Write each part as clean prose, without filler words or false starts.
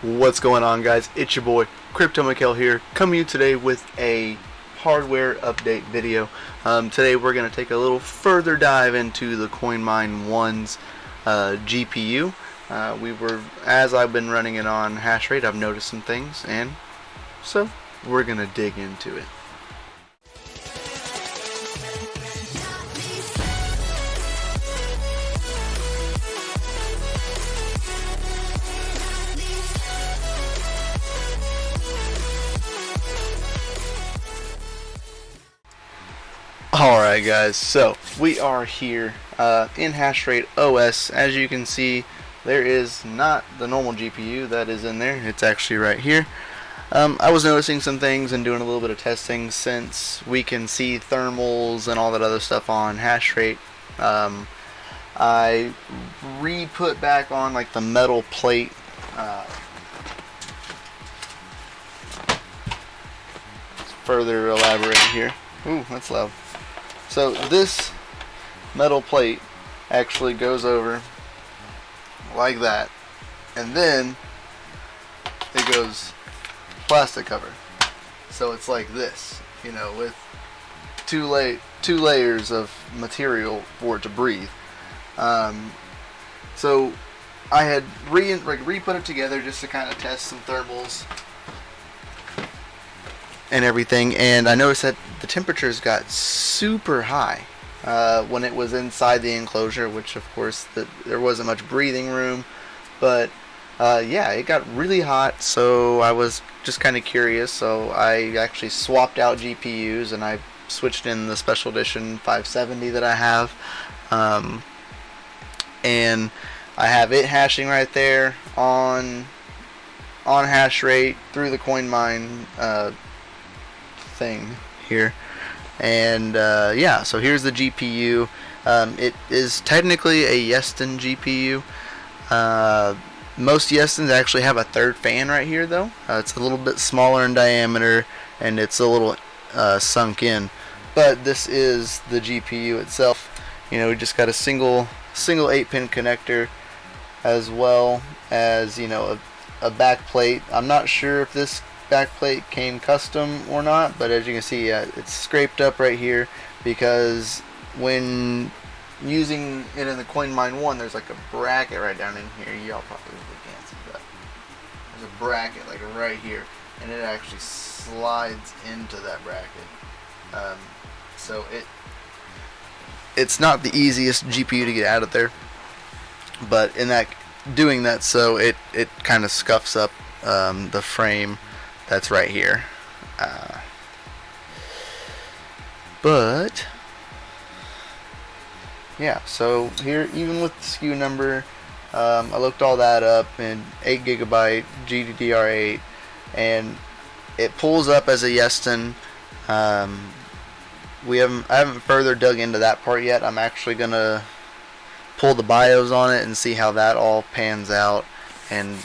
What's going on, guys? It's your boy Crypto Mikkel here, coming to you today with a hardware update video. Today we're going to take a little further dive into the Coinmine Ones GPU. As I've been running it on hash rate, I've noticed some things, and so we're going to dig into it. Alright guys, so we are here in hash rate OS. As you can see, there is not the normal GPU that is in there. It's actually right here. I was noticing some things and doing a little bit of testing. Since we can see thermals and all that other stuff on hash rate, I re-put back on like the metal plate. Let's further elaborate here. Ooh, that's loud. So this metal plate actually goes over like that, and then it goes plastic cover. So it's like this, you know, with two layers of material for it to breathe. So I had re-put it together just to kind of test some thermals and everything, and I noticed that the temperatures got super high when it was inside the enclosure, which of course there wasn't much breathing room, but yeah, it got really hot. So I was just kind of curious, so I actually swapped out GPUs and I switched in the special edition 570 that I have, and I have it hashing right there on hash rate through the Coinmine thing here, and yeah, so here's the GPU. It is technically a Yeston GPU. Most Yestons actually have a third fan right here, though. It's a little bit smaller in diameter and it's a little sunk in, but this is the GPU itself. You know, we just got a single 8-pin connector, as well as, you know, a back plate. I'm not sure if this backplate came custom or not, but as you can see, it's scraped up right here because when using it in the Coinmine One, there's like a bracket right down in here. Y'all probably can't see that. There's a bracket like right here, and it actually slides into that bracket. So it's not the easiest GPU to get out of there, but in doing that, so it kind of scuffs up the frame that's right here, but yeah, so here, even with the SKU number, I looked all that up, and 8GB GDDR8, and it pulls up as a Yeston. I haven't further dug into that part yet. I'm actually gonna pull the BIOS on it and see how that all pans out and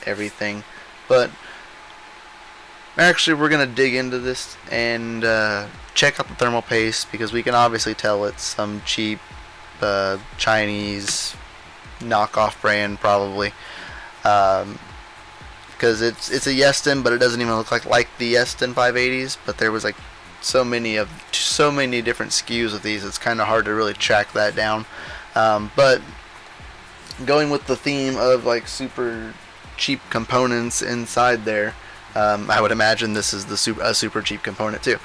everything, but actually, we're going to dig into this and check out the thermal paste, because we can obviously tell it's some cheap Chinese knockoff brand, probably, because it's a Yeston, but it doesn't even look like the Yeston 580s. But there was like so many different SKUs of these, it's kind of hard to really track that down. But going with the theme of like super cheap components inside there, I would imagine this is a super cheap component too.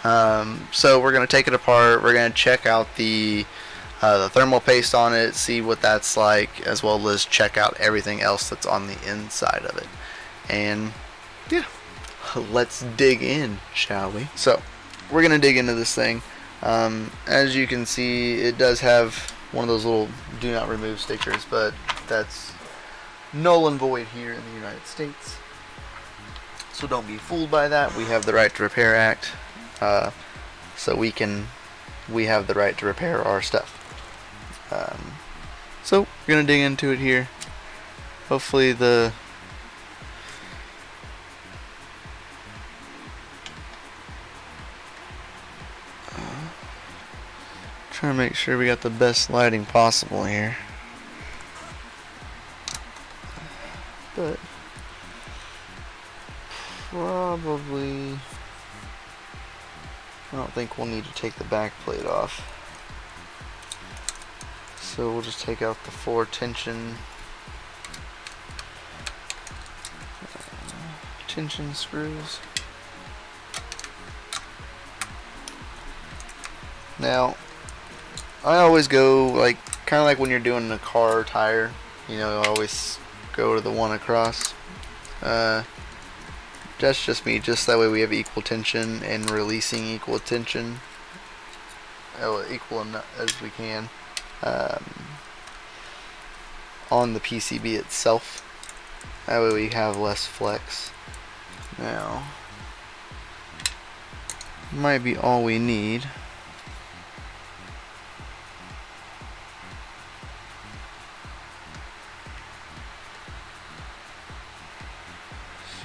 So we're going to take it apart. We're going to check out the thermal paste on it, see what that's like, as well as check out everything else that's on the inside of it. And yeah, let's dig in, shall we? So we're going to dig into this thing. As you can see, it does have one of those little do not remove stickers, but that's null and void here in the United States. So don't be fooled by that. We have the Right to Repair Act, so we have the right to repair our stuff. So we're gonna dig into it here. Hopefully trying to make sure we got the best lighting possible here. But probably, I don't think we'll need to take the back plate off. So we'll just take out the 4 tension screws. Now, I always go like kind of like when you're doing a car tire, you know, I always go to the one across. That's just me, just that way we have equal tension and releasing equal tension, equal as we can, on the PCB itself. That way we have less flex. Now, might be all we need.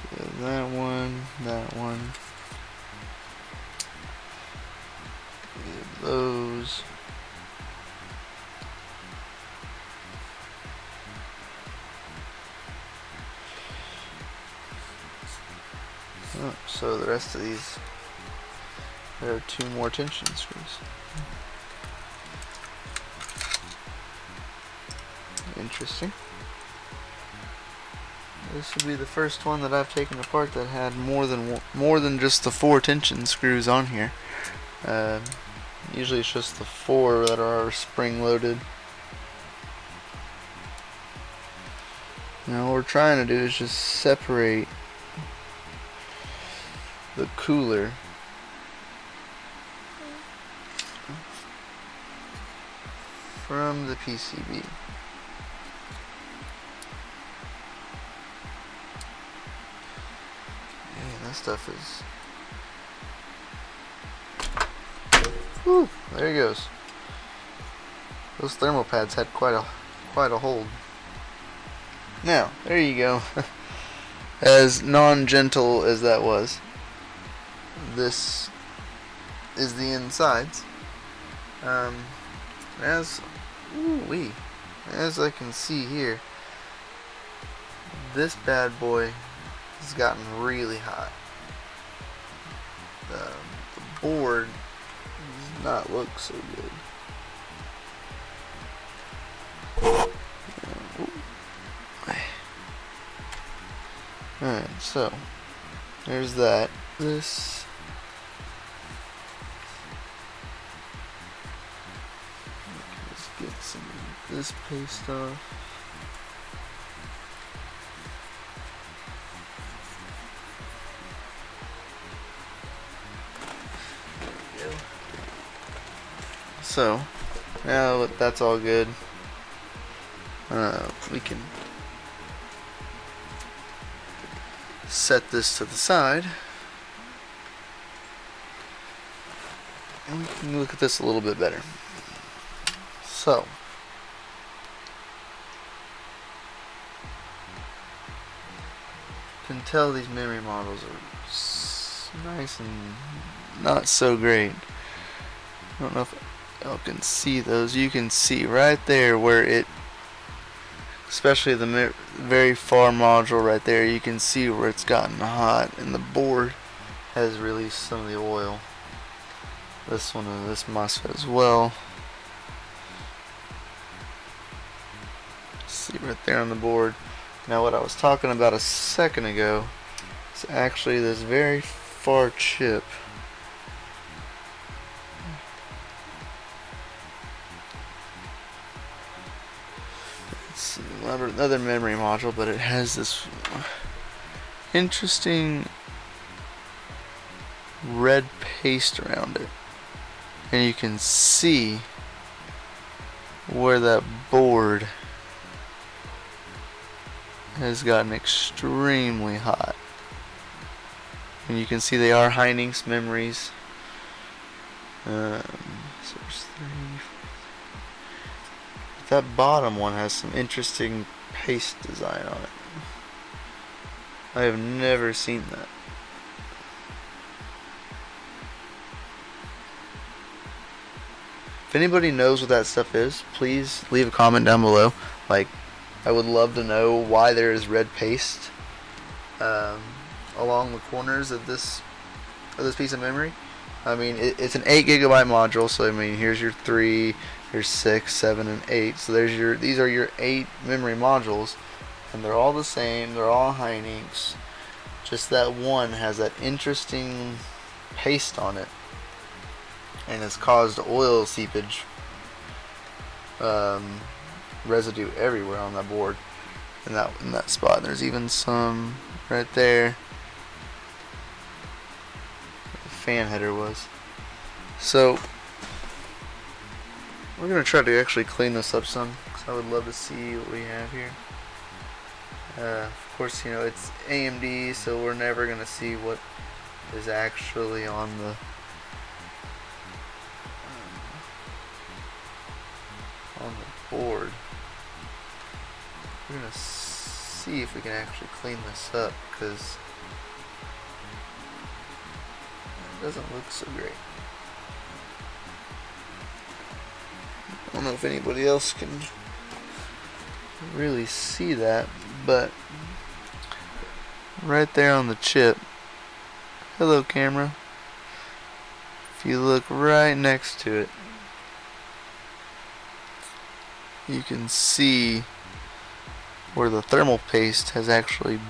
So that one. Those. Oh, so the rest of these, there are 2 more tension screws. Interesting. This would be the first one that I've taken apart that had more than just the 4 tension screws on here. Usually it's just the 4 that are spring loaded. Now what we're trying to do is just separate the cooler from the PCB. Man, that stuff is... Whew, there he goes. Those thermal pads had quite a hold. Now, there you go. As non-gentle as that was, this is the insides. As I can see here, this bad boy has gotten really hot. The board does not look so good. Alright, so there's that. This let's get some of this paste off. There we go. So now that that's all good, we can set this to the side and we can look at this a little bit better. So you can tell these memory models are nice and not so great. I don't know if y'all can see those. You can see right there where it, especially the very far module right there, you can see where it's gotten hot and the board has released some of the oil. This one and this MOSFET as well. See right there on the board. Now what I was talking about a second ago is actually this very far chip. It's another memory module, but it has this interesting red paste around it, and you can see where that board has gotten extremely hot, and you can see they are Hynix memories. Source 3. That bottom one has some interesting paste design on it. I have never seen that. If anybody knows what that stuff is, please leave a comment down below. Like, I would love to know why there is red paste. along the corners of this piece of memory. I mean, it's an 8 gigabyte module, so I mean, here's your 3, here's 6, 7, and 8. So these are your 8 memory modules, and they're all the same. They're all Hynix. Just that one has that interesting paste on it, and it's caused oil seepage, residue everywhere on that board, in that spot. There's even some right there. Fan header was. So we're gonna try to actually clean this up some, because I would love to see what we have here. Of course, you know, it's AMD, so we're never gonna see what is actually on the board. We're gonna see if we can actually clean this up, because doesn't look so great. I don't know if anybody else can really see that, but right there on the chip, hello camera, if you look right next to it, you can see where the thermal paste has actually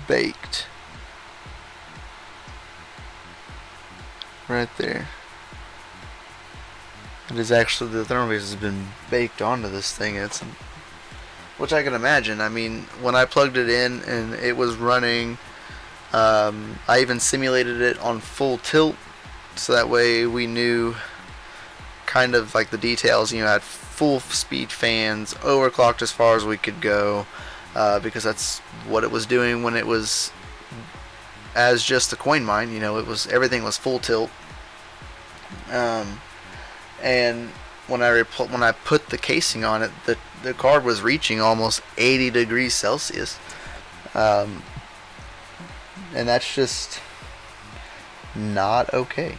baked. Right there. It is actually, the thermal paste has been baked onto this thing. Which I can imagine. I mean, when I plugged it in and it was running, I even simulated it on full tilt, so that way we knew kind of like the details. You know, had full speed fans, overclocked as far as we could go, because that's what it was doing when it was as just the Coinmine. You know, everything was full tilt. And when I put the casing on it, the card was reaching almost 80 degrees Celsius, and that's just not okay.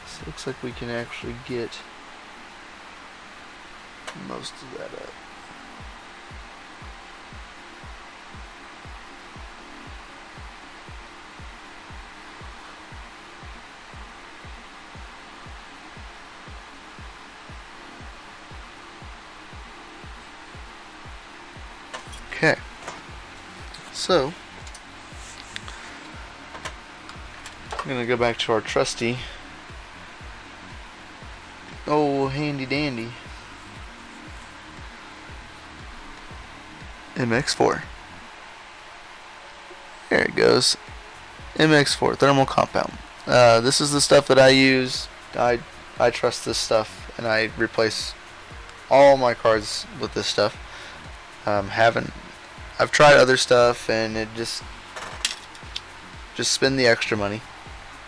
So it looks like we can actually get most of that up. Okay, so I'm going to go back to our trusty, handy dandy MX4. There it goes. MX4 thermal compound. This is the stuff that I use. I trust this stuff, and I replace all my cards with this stuff. I've tried other stuff, and it just spend the extra money.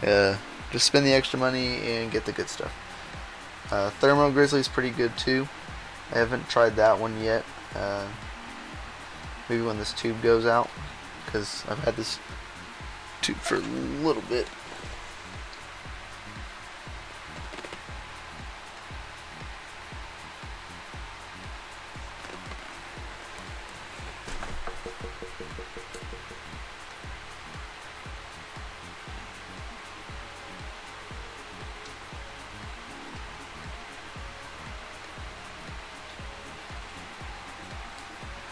Just spend the extra money and get the good stuff. Thermo Grizzly is pretty good too. I haven't tried that one yet. Maybe when this tube goes out, because I've had this tube for a little bit.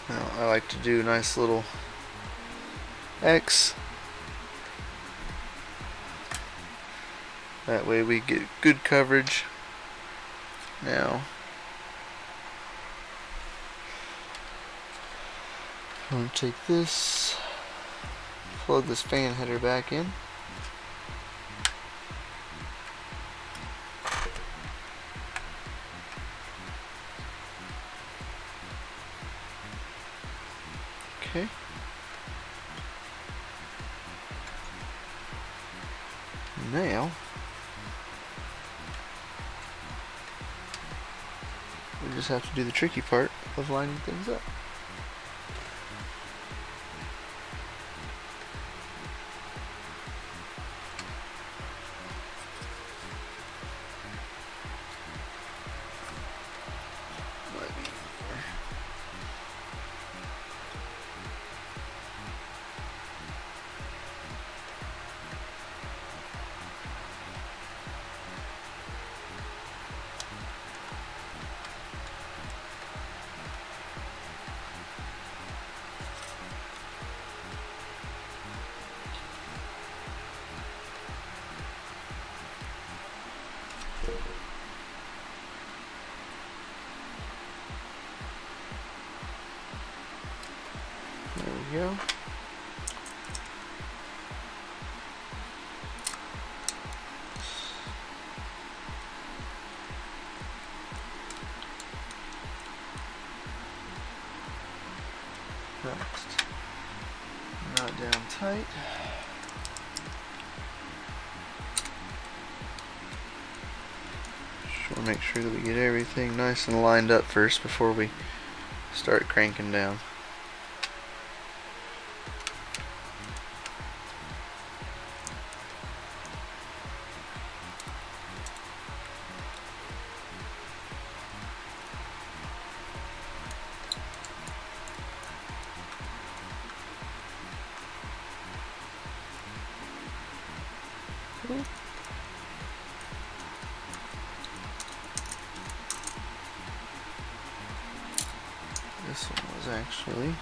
Now, I like to do a nice little X. That way we get good coverage. Now, I'm going to take this, plug this fan header back in. Okay. Now, we just have to do the tricky part of lining things up. we go. Next, knot down tight. Just want to make sure that we get everything nice and lined up first before we start cranking down. This one was actually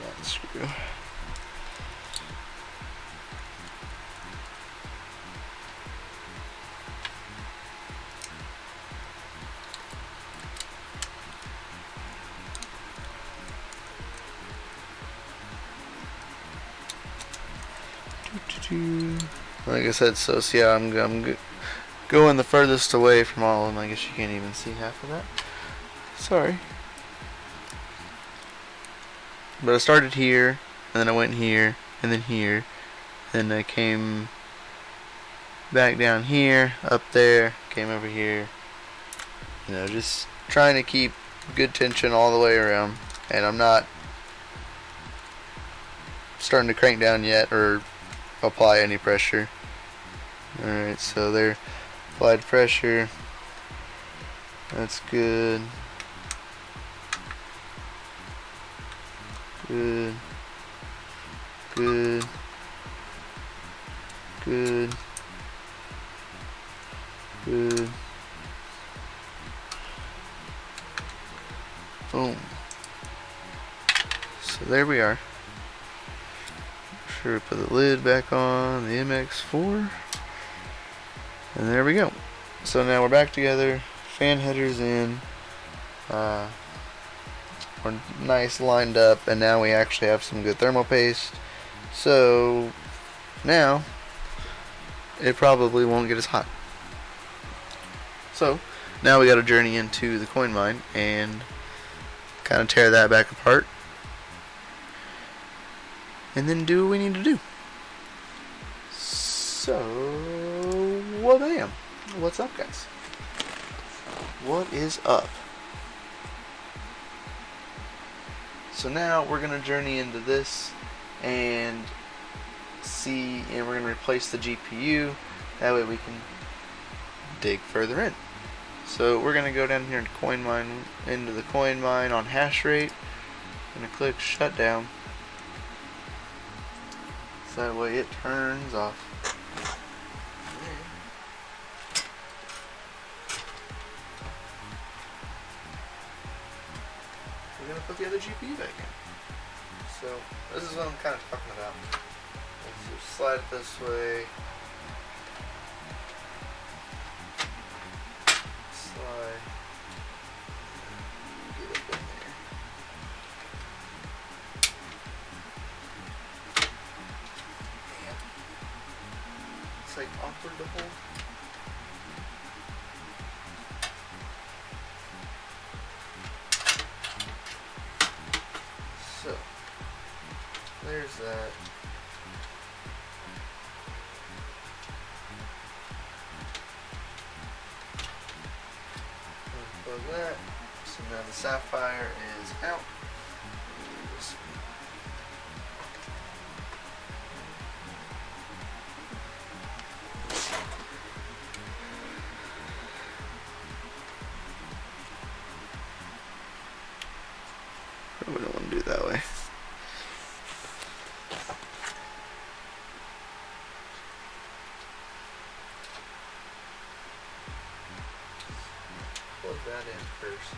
that screw. Like I said, so see, I'm going the furthest away from all of them. I guess you can't even see half of that. Sorry. But I started here, and then I went here, and then here, then I came back down here, up there, came over here. You know, just trying to keep good tension all the way around, and I'm not starting to crank down yet or apply any pressure. Alright, so there, applied pressure. That's good. Good. Good. Good. Good. Boom. So there we are. Sure, put the lid back on the MX4, and there we go. So now we're back together, fan headers in, we're nice lined up, and now we actually have some good thermal paste. So now it probably won't get as hot. So now we got to journey into the Coinmine and kind of tear that back apart, and then do what we need to do. So, well, bam. What's up, guys? What is up? So now we're going to journey into this and see, and we're going to replace the GPU. That way we can dig further in. So we're going to go down here into Coinmine, into the Coinmine on hash rate. I'm going to click shutdown. So that way it turns off. We're going to put the other GPU back in. So this is what I'm kind of talking about. Let's just slide it this way. Slide. Get up in there. It's like awkward to hold. So there's that. Unplug that. So now the Sapphire is out. Probably don't want to do it that way. Plug that in first.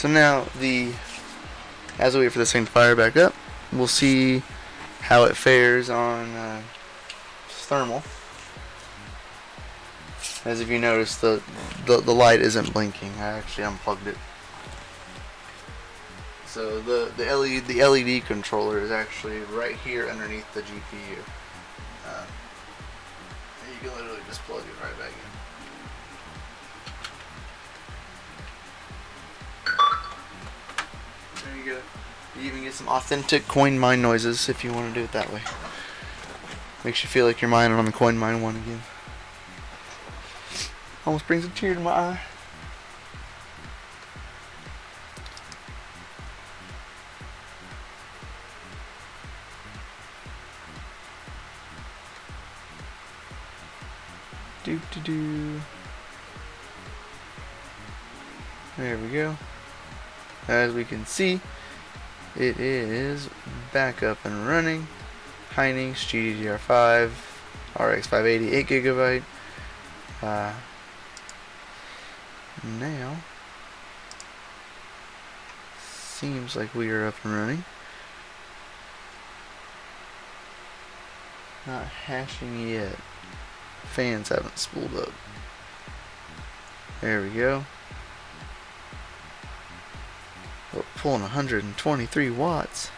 So now as we wait for this thing to fire back up, we'll see how it fares on thermal. As if you notice, the light isn't blinking. I actually unplugged it. So the LED controller is actually right here underneath the GPU. And you can literally just plug it right back in. There you go. You even get some authentic Coinmine noises if you want to do it that way. Makes you feel like you're mining on the Coinmine one again. Almost brings a tear to my eye. Doo. There we go. As we can see, it is back up and running. Hynix GDDR5 RX 580 8GB. Now seems like we are up and running. Not hashing yet. Fans haven't spooled up. There we go. Oh, pulling 123 watts.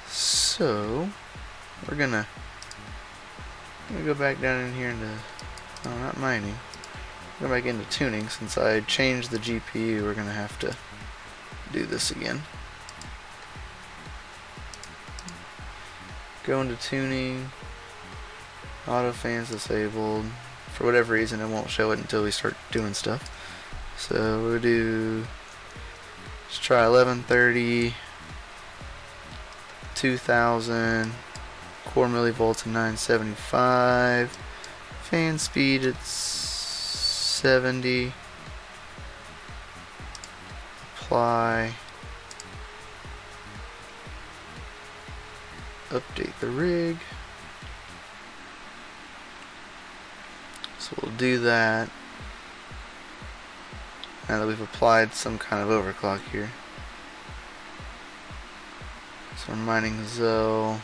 So we're gonna go back down in here into, oh, not mining. Go back into tuning. Since I changed the GPU, we're gonna have to do this again. Go into tuning. Auto fans disabled. For whatever reason, it won't show it until we start doing stuff. So we'll do. Let's try 1130, 2000, core millivolts and 975. Fan speed at 70. Apply. Update the rig. So we'll do that now that we've applied some kind of overclock here. So we're mining Zell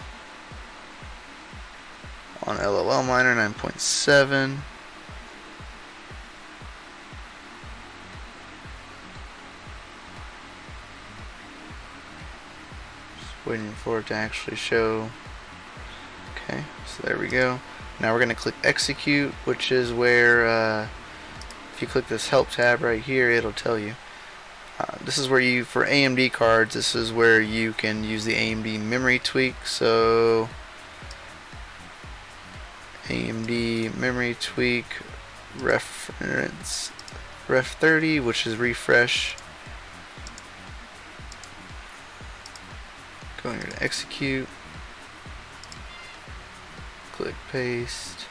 on LOL miner 9.7. Waiting for it to actually show. Okay, so there we go. Now we're going to click execute, which is where if you click this help tab right here, it'll tell you. This is where you, for AMD cards, this is where you can use the AMD memory tweak. So AMD memory tweak reference ref 30, which is refresh. Going here to execute, click paste,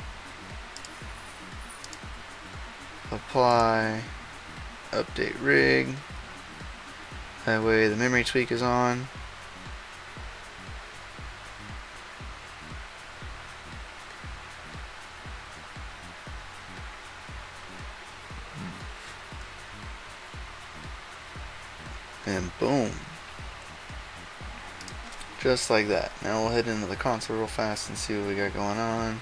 apply, update rig. That way the memory tweak is on. And boom. Just like that. Now we'll head into the console real fast and see what we got going on.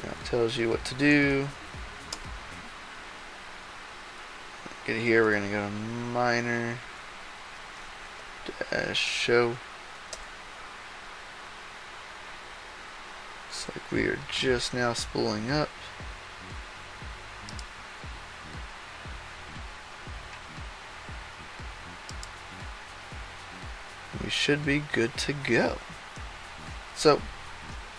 Now it tells you what to do. Get here, we're going to go to miner dash show. Looks like we are just now spooling up. We should be good to go. So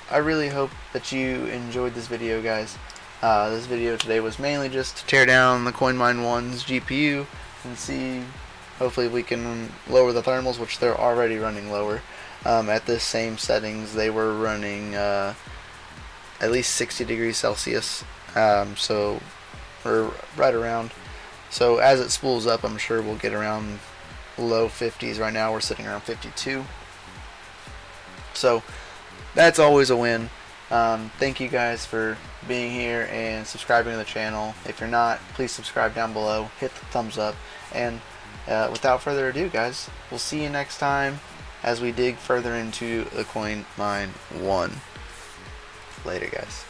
I really hope that you enjoyed this video, guys. This video today was mainly just to tear down the Coinmine Ones GPU and see, hopefully we can lower the thermals, which they're already running lower. At the same settings, they were running at least 60 degrees Celsius, so we're right around. So as it spools up, I'm sure we'll get around low 50s right now. We're sitting around 52. So that's always a win. Thank you guys for being here and subscribing to the channel. If you're not, please subscribe down below, hit the thumbs up, and without further ado, guys, we'll see you next time as we dig further into the Coinmine 1. Later, guys.